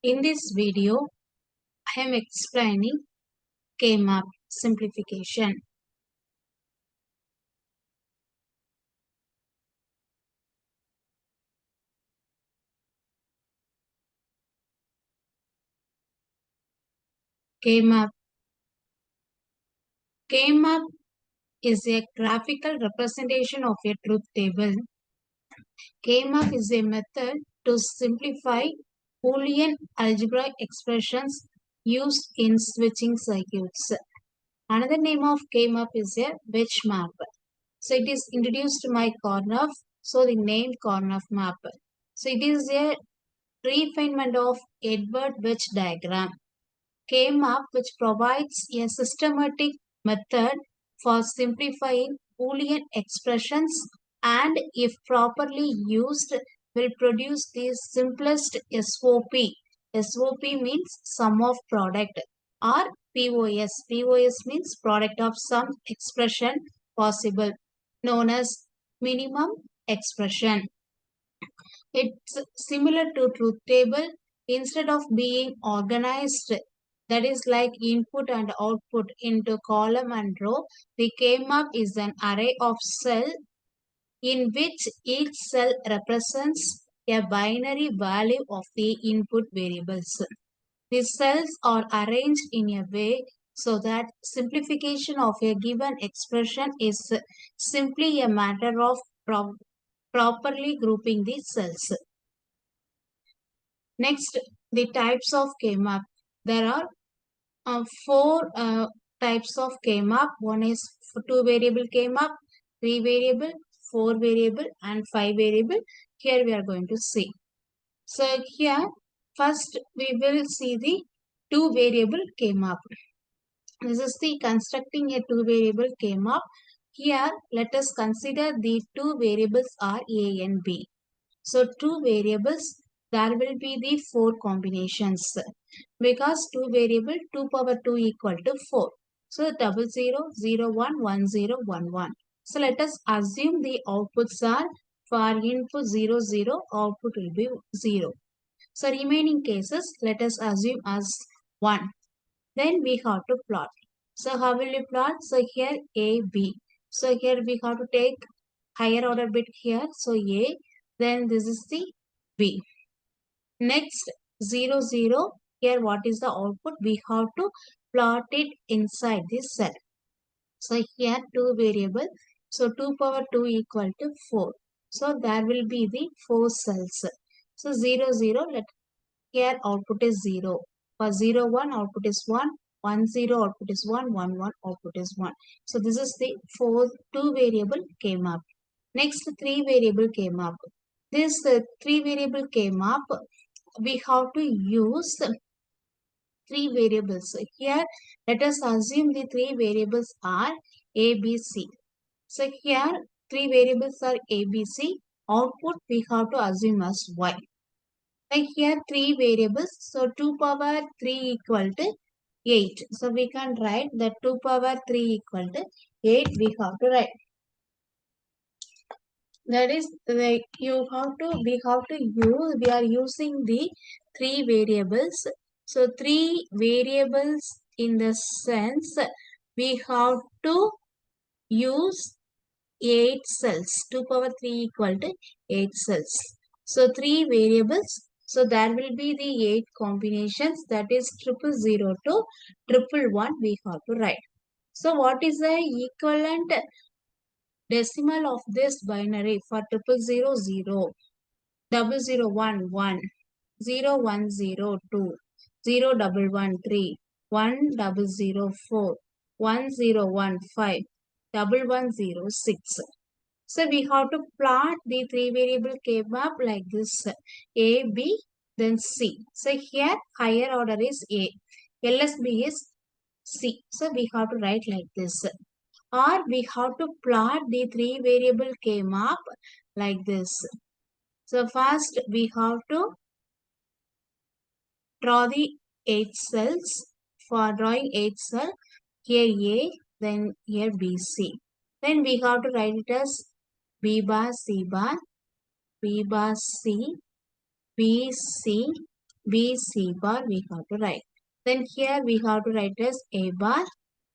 In this video, I am explaining K-map simplification. K-map. K-map is a graphical representation of a truth table. K-map is a method to simplify Boolean algebraic expressions used in switching circuits. Another name of K-map is a wedge map. So it is introduced by Kornoff, so the name Kornoff map. So it is a refinement of Edward wedge diagram. K-map, which provides a systematic method for simplifying Boolean expressions and, if properly used, will produce the simplest SOP. SOP means sum of product, or POS. POS means product of some expression possible, known as minimum expression. It's similar to truth table. Instead of being organized, that is like input and output, into column and row, the K-map is an array of cells in which each cell represents a binary value of the input variables. The cells are arranged in a way so that simplification of a given expression is simply a matter of properly grouping the cells. Next, the types of K-map. There are four types of K-map. One is two variable K-map, three variable, four variable, and five variable. Here we are going to see. So here, first we will see the two variable K-map. This is the constructing a two variable K-map. Here, let us consider the two variables are A and B. So two variables, there will be the four combinations, because two variable 2 power 2 equal to 4. So 00, 01, 10, 11. So let us assume the outputs are, for input 0, 0, output will be 0. So remaining cases, let us assume as 1. Then we have to plot. So how will you plot? So here A, B. So here we have to take higher order bit here. So A, then this is the B. Next 0, 0. Here what is the output? We have to plot it inside this cell. So here two variable. So 2 power 2 equal to 4. So there will be the 4 cells. So 0, 0. Here output is 0. For 0, 1 output is 1. 1, 0 output is 1. 1, 1 output is 1. So this is the two variable K-map. Next 3 variable K-map. This 3 variable K-map, we have to use 3 variables. Here, let us assume the 3 variables are A, B, C. So here, 3 variables are A, B, C. Output we have to assume as Y. Like here, 3 variables. So 2 power 3 equal to 8. So we can write that 2 power 3 equal to 8. We have to write. That is, like we are using the 3 variables. So 3 variables, in the sense we have to use 8 cells. 2 power 3 equal to 8 cells. So 3 variables. So there will be the 8 combinations, that is 000 to 111 we have to write. So what is the equivalent decimal of this binary? For 000, 0, 0011, 0102, 0113, 1004, 1015, 1106. So we have to plot the 3 variable K-map like this: A, B, then C. So here higher order is A, LSB is C. So we have to write like this. Or we have to plot the 3 variable K-map like this. So first we have to draw the 8 cells. For drawing 8 cells, here A, then here B, C. Then we have to write it as B bar, C bar, B bar, C, B, C, B, C bar we have to write. Then here we have to write as A bar,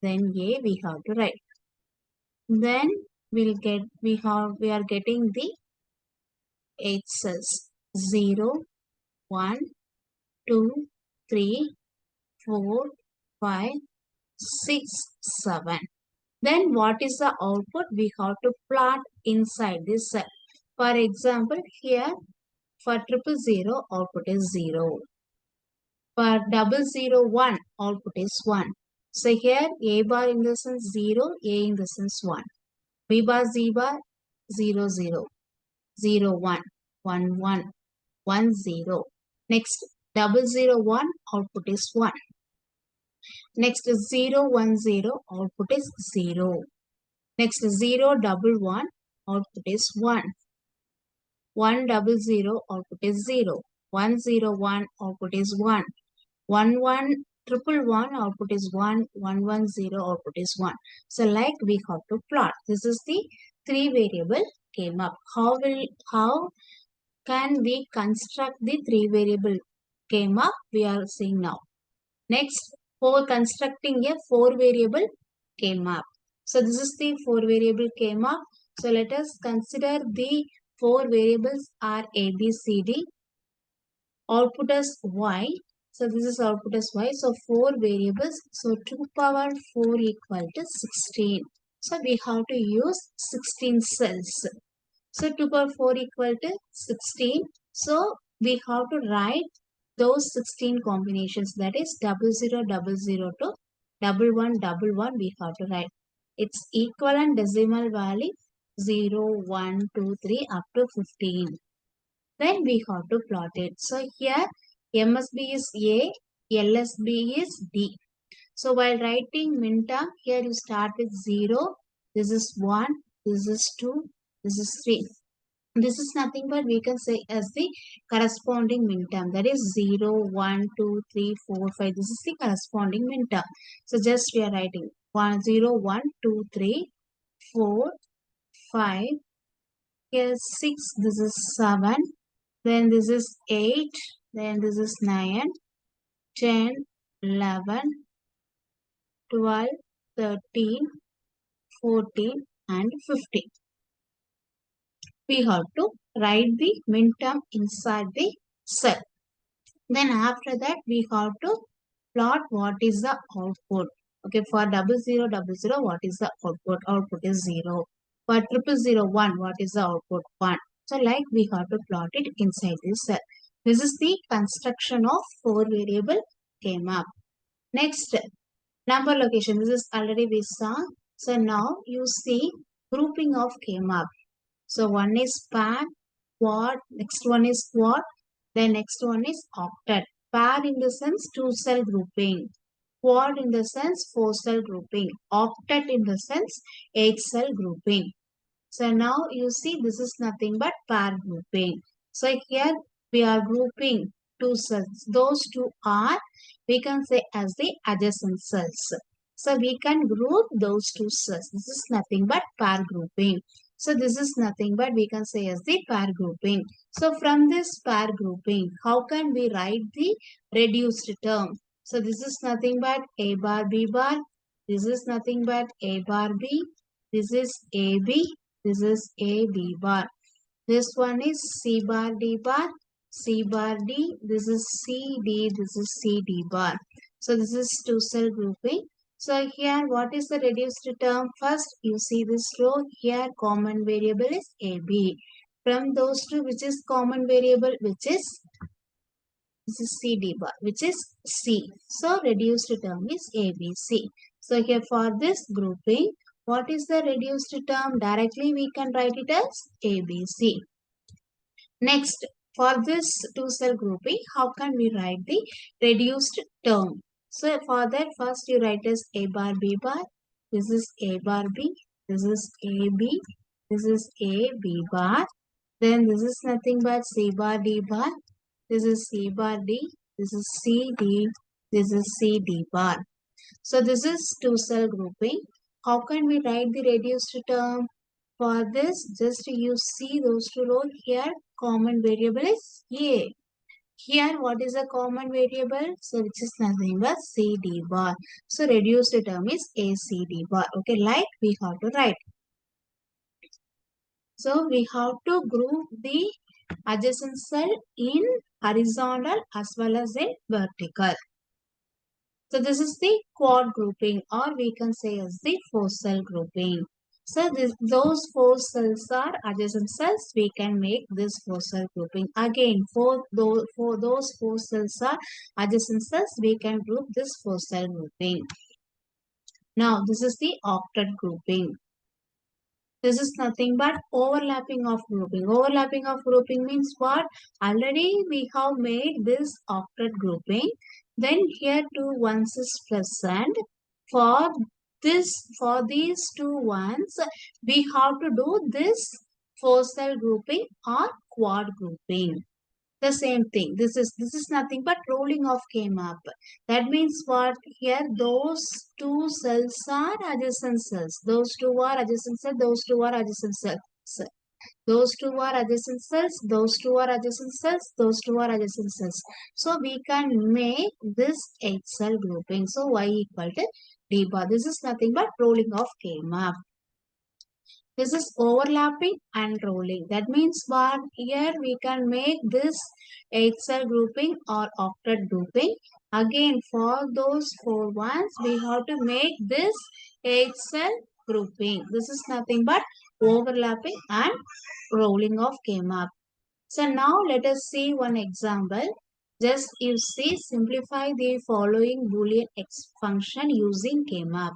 then A we have to write. Then we are getting the 8 cells. 0, 1, 2, 3, 4, 5, 6, 7. Then what is the output? We have to plot inside this cell. For example, here for 000 output is 0. For 001 output is 1. So here A bar in the sense 0, A in the sense 1. B bar, Z bar 0, 0, 0, 1, 1, 1, 1, 0. Next 001 output is 1. Next 0, 1, 0 output is 0. Next 0, 1, 1 output is 1. 1, 0, output is 0. 1, 0, 1 output is 1. 1, 1, 1, output is 1. 1, 1, 0 output is 1. So like we have to plot. This is the 3 variable came up. How can we construct the 3 variable came up? We are seeing now. Next, for constructing a 4 variable came up. So this is the 4 variable came up. So let us consider the 4 variables are A, B, C, D. Output as Y. So this is output as Y. So 4 variables. So 2 power 4 equal to 16. So we have to use 16 cells. So 2 power 4 equal to 16. So we have to write those 16 combinations. That is 0000 to 1111 we have to write. Its equivalent decimal value 0, 1, 2, 3 up to 15. Then we have to plot it. So here MSB is A, LSB is D. So while writing minterm, here you start with 0. This is 1, this is 2, this is 3. This is nothing but we can say as the corresponding minterm. That is 0, 1, 2, 3, 4, 5. This is the corresponding minterm. So just we are writing 1, 0, 1, 2, 3, 4, 5. Here 6. This is 7. Then this is 8. Then this is 9, 10, 11, 12, 13, 14 and 15. We have to write the minterm inside the cell. Then after that, we have to plot what is the output. Okay, for 0000, what is the output? Output is 0. For 0001, what is the output? 1. So like we have to plot it inside this cell. This is the construction of 4 variable came up. Next, number location. This is already we saw. So now you see grouping of came up. So one is pair, quad, next one is quad, then next one is octet. Pair in the sense 2 cell grouping. Quad in the sense 4 cell grouping. Octet in the sense 8 cell grouping. So now you see this is nothing but pair grouping. So here we are grouping 2 cells. Those 2 are we can say as the adjacent cells. So we can group those 2 cells. This is nothing but pair grouping. So this is nothing but we can say as the pair grouping. So from this pair grouping, how can we write the reduced term? So this is nothing but A bar B bar. This is nothing but A bar B. This is AB. This is AB bar. This one is C bar D bar. C bar D. This is C D. This is C D bar. So this is 2 cell grouping. So here what is the reduced term? First you see this row here common variable is AB. From those two which is common variable which is this is CD bar which is C. So reduced term is ABC. So here for this grouping what is the reduced term? Directly we can write it as ABC. Next for this 2 cell grouping how can we write the reduced term? So for that first you write as A bar B bar. This is A bar B. This is AB. This is A B bar. Then this is nothing but C bar D bar. This is C bar D. This is C D. This is C D bar. So this is 2 cell grouping. How can we write the reduced term? For this just you see those 2 rows here common variable is A. Here, what is a common variable? So, which is nothing but CD bar. So, reduced term is ACD bar. Okay, like we have to write. So, we have to group the adjacent cell in horizontal as well as in vertical. So, this is the quad grouping, or we can say as the four cell grouping. So those four cells are adjacent cells. We can make this four cell grouping. Again, for those four cells are adjacent cells, we can group this four cell grouping. Now, this is the octet grouping. This is nothing but overlapping of grouping. Overlapping of grouping means what? Already we have made this octet grouping. Then here two ones is present. For this, for these two ones, we have to do this four cell grouping or quad grouping. The same thing. This is nothing but rolling of came up. That means what? Here those two cells are adjacent cells. Those two are adjacent cells. Those two are adjacent cells. Those two are adjacent cells. Those two are adjacent cells. Those two are adjacent cells. So we can make this 8 cell grouping. So y equal to d bar. This is nothing but rolling of came up. This is overlapping and rolling. That means what? Here we can make this 8 cell grouping or octet grouping. Again, for those four ones, we have to make this 8 cell grouping. This is nothing but overlapping and rolling of came up. So now let us see one example. Just you see, simplify the following Boolean X function using came up.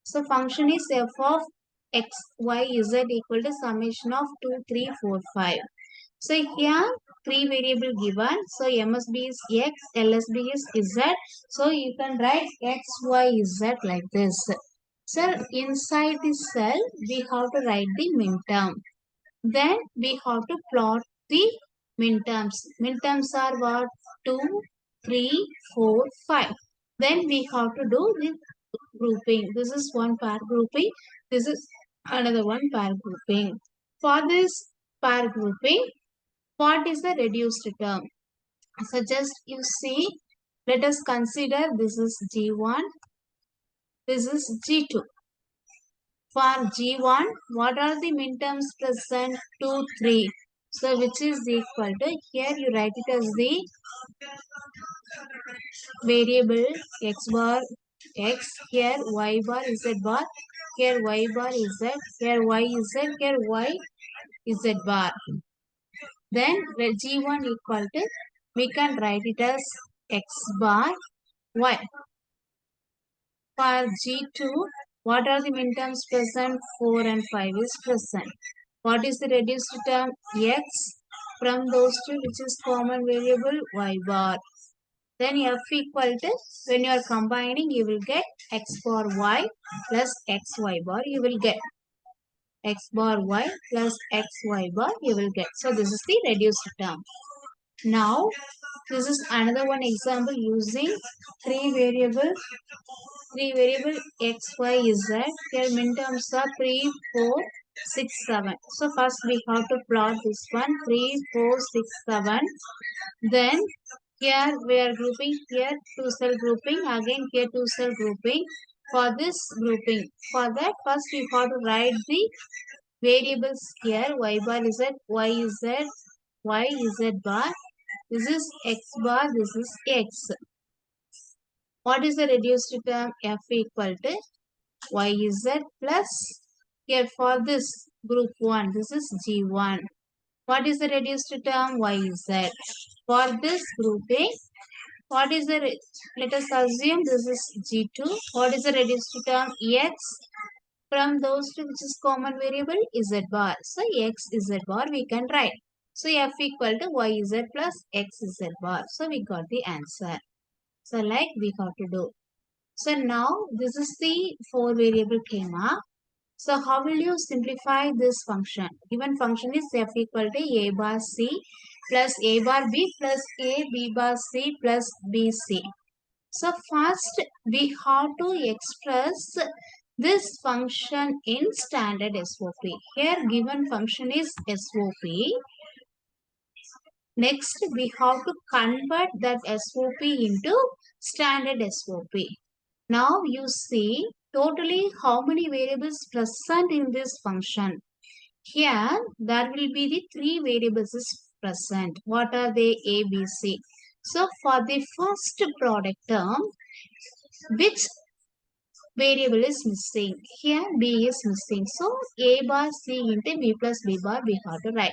So function is f of x, y, z equal to summation of 2, 3, 4, 5. So here three variable given. So MSB is x, LSB is z. So you can write x, y, z like this. So inside the cell we have to write the minterm. Then we have to plot the minterms. Minterms are what? 2, 3, 4, 5. Then we have to do the grouping. This is one pair grouping. This is another one pair grouping. For this pair grouping, what is the reduced term? So just you see, let us consider this is G1, this is G2. For G1, what are the minterms present? 2, 3. So which is equal to, here you write it as the variable x bar x, here y bar z bar, here y bar z, here y z, here y z bar. Then G1 equal to, we can write it as x bar y. For G2, what are the minterms present? 4 and 5 is present. What is the reduced term? X. From those two, which is common variable? Y bar. Then f equal to, when you are combining, you will get x bar y plus xy bar, you will get x bar y plus xy bar, you will get. So this is the reduced term. Now, this is another one example using three variable x, y, z. Here minterms are 3, 4, 6, 7. So first we have to plot this one, 3, 4, 6, 7. Then here we are grouping, here two cell grouping, again here two cell grouping. For this grouping, for that first we have to write the variables here, y bar z, y z, y z bar. This is x bar, this is x. What is the reduced term? F equal to yz plus, here for this group 1, this is G1. What is the reduced term? Yz. For this grouping, what is the, let us assume this is G2. What is the reduced term? X. From those two, which is common variable? Z bar. So x z bar we can write. So F equal to yz plus xz bar. So we got the answer. So like we have to do. So now this is the four variable schema. So how will you simplify this function? Given function is f equal to a bar c plus a bar b plus a b bar c plus b c. So first we have to express this function in standard SOP. Here given function is SOP. Next, we have to convert that SOP into standard SOP. Now you see totally how many variables present in this function. Here, there will be the three variables is present. What are they? A, B, C. So, for the first product term, which variable is missing? Here, B is missing. So, A bar C into B plus B bar we have to write.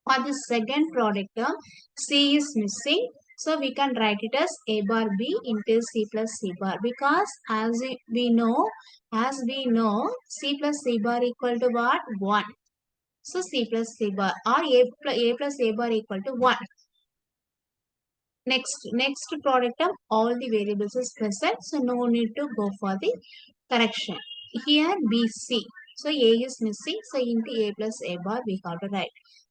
For the second product term, C is missing. So, we can write it as A bar B into C plus C bar. Because as we know, C plus C bar equal to what? 1. So C plus C bar or A plus A bar equal to 1. Next product term, all the variables is present. So no need to go for the correction. Here BC. So A is missing. So into A plus A bar we have to write.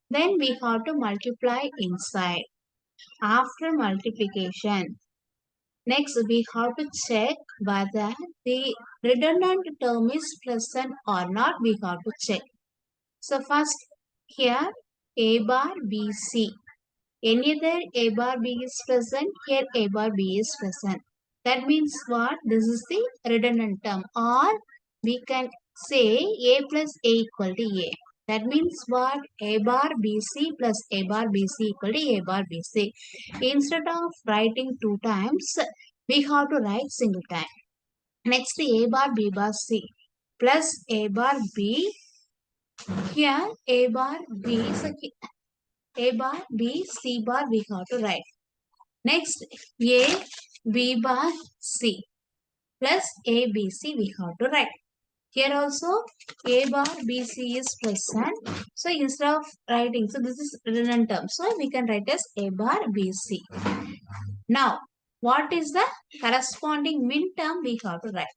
Then we have to multiply inside. After multiplication. Next we have to check whether the redundant term is present or not. We have to check. So first here A bar BC. Either A bar B is present, here A bar B is present. That means what? This is the redundant term, or we can say A plus A equal to A. That means what? A bar BC plus A bar BC equal to A bar BC. Instead of writing 2 times, we have to write single time. Next A bar B bar C plus A bar B. Here A bar B. So A bar B C bar we have to write. Next A B bar C plus A B C we have to write. Here also A bar B C is present. So instead of writing, so this is redundant term. So we can write as A bar B C. Now what is the corresponding min term we have to write?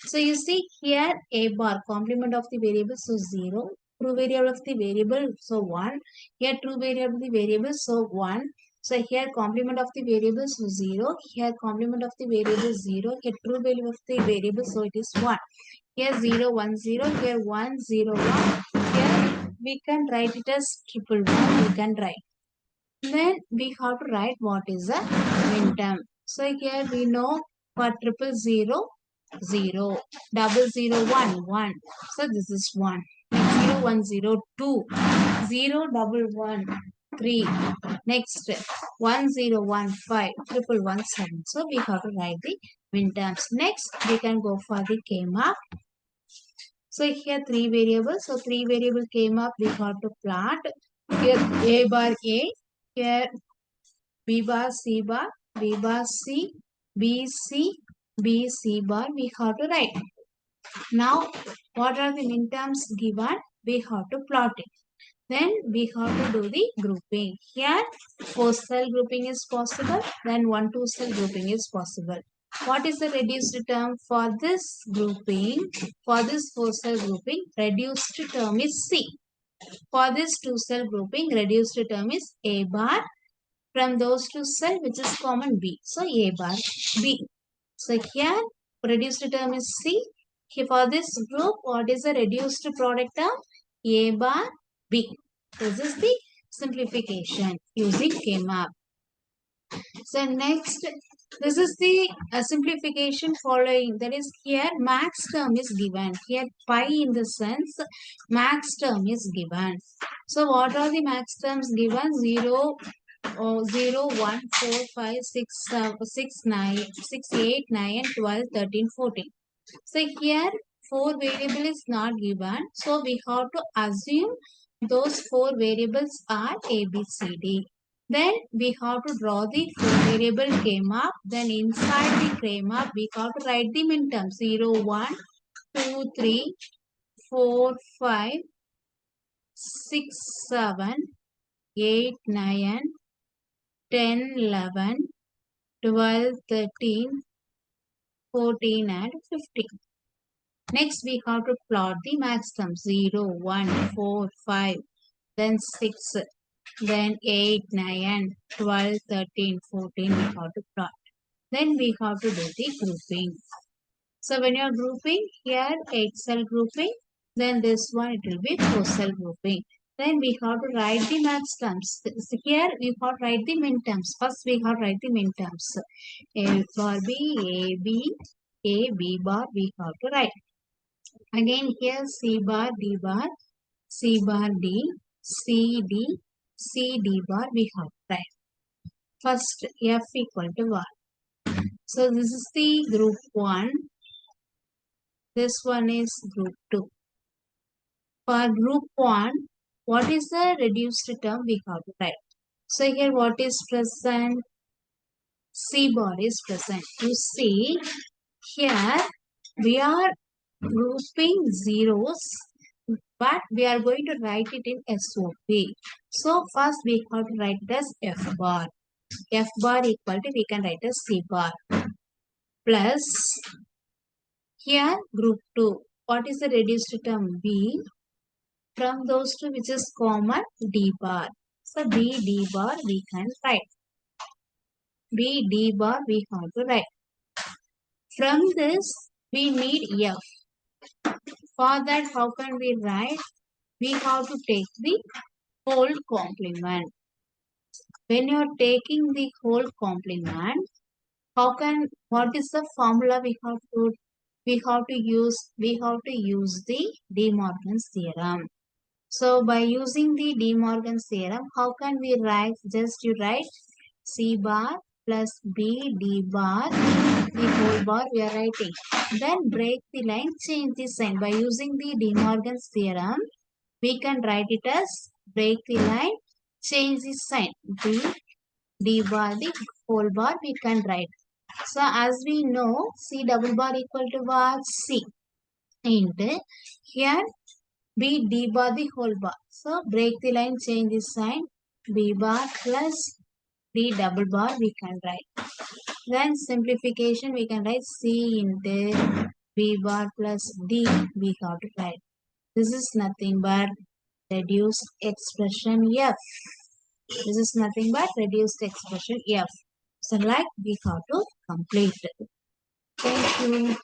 So you see here A bar complement of the variable, so 0. True variable of the variable, so 1. Here true variable of the variable, so 1. So here complement of the variable, so 0. Here complement of the variable, 0. Here true value of the variable, so it is 1. Here 0, 1, 0. Here 1, 0, 1. Here we can write it as triple 1. We can write. Then we have to write what is the min term. So here we know for triple 0, 0, double 0, 1, 1. So this is 1. Next 0, 1, 0, 2, 0, double 1, 3. Next 1, 0, 1, 5, triple 1, 7. So we have to write the min terms. Next we can go for the K-mark. So here 3 variables. So 3 variable K-mark we have to plot. Here A bar A. Here B bar C bar, B bar C, B C, B C bar we have to write. Now what are the min terms given? We have to plot it. Then we have to do the grouping. Here 4 cell grouping is possible. Then 1 2 cell grouping is possible. What is the reduced term for this grouping? For this 4 cell grouping, reduced term is C. For this 2 cell grouping, reduced term is A bar. From those two cells, which is common B. So A bar B. So here reduced term is C. Here for this group, what is the reduced product term? A bar B. This is the simplification using K-map. So next, this is the simplification following. That is here max term is given. Here pi in the sense max term is given. So what are the max terms given? 0, 0, 1, 4, 5, 6, 6, 9, 6, 8, 9, 12, 13, 14. So here 4 variable is not given. So we have to assume those 4 variables are A, B, C, D. Then we have to draw the 4 variable K-map. Then inside the K-map we have to write the min terms 0, 1, 2, 3, 4, 5, 6, 7, 8, 9, 10, 11, 12, 13, 14 and 15. Next we have to plot the max terms 0, 1, 4, 5, then 6, then 8, 9, 12, 13, 14 we have to plot. Then we have to do the grouping. So when you are grouping, here 8 cell grouping, then this one it will be 4 cell grouping. Then we have to write the max terms. Here we have to write the min terms. First we have to write the min terms. A bar B, A, B bar we have to write. Again here C bar, D bar, C bar, D, C, D, C, D bar we have to write. First F equal to 1. So this is the group 1. This one is group 2. For group 1, what is the reduced term we have to write? So here what is present? C bar is present. You see here we are grouping zeros, but we are going to write it in SOP. So first we have to write it as F bar. F bar equal to we can write as C bar plus here group 2. What is the reduced term? B. From those two which is common, D bar. So B, D bar we can write. B, D bar we have to write. From this we need F. For that how can we write? We have to take the whole complement. When you are taking the whole complement, what is the formula we have to use the De Morgan's theorem. So by using the De Morgan's theorem, how can we write? Just you write C bar plus B D bar, the whole bar we are writing. Then break the line, change the sign. By using the De Morgan's theorem, we can write it as break the line, change the sign. B D bar, the whole bar we can write. So as we know, C double bar equal to what? C. And here B D bar the whole bar. So break the line, change the sign. B bar plus D double bar we can write. Then simplification we can write C into B bar plus D we have to write. This is nothing but reduced expression F. This is nothing but reduced expression F. So like we have to complete. Thank you.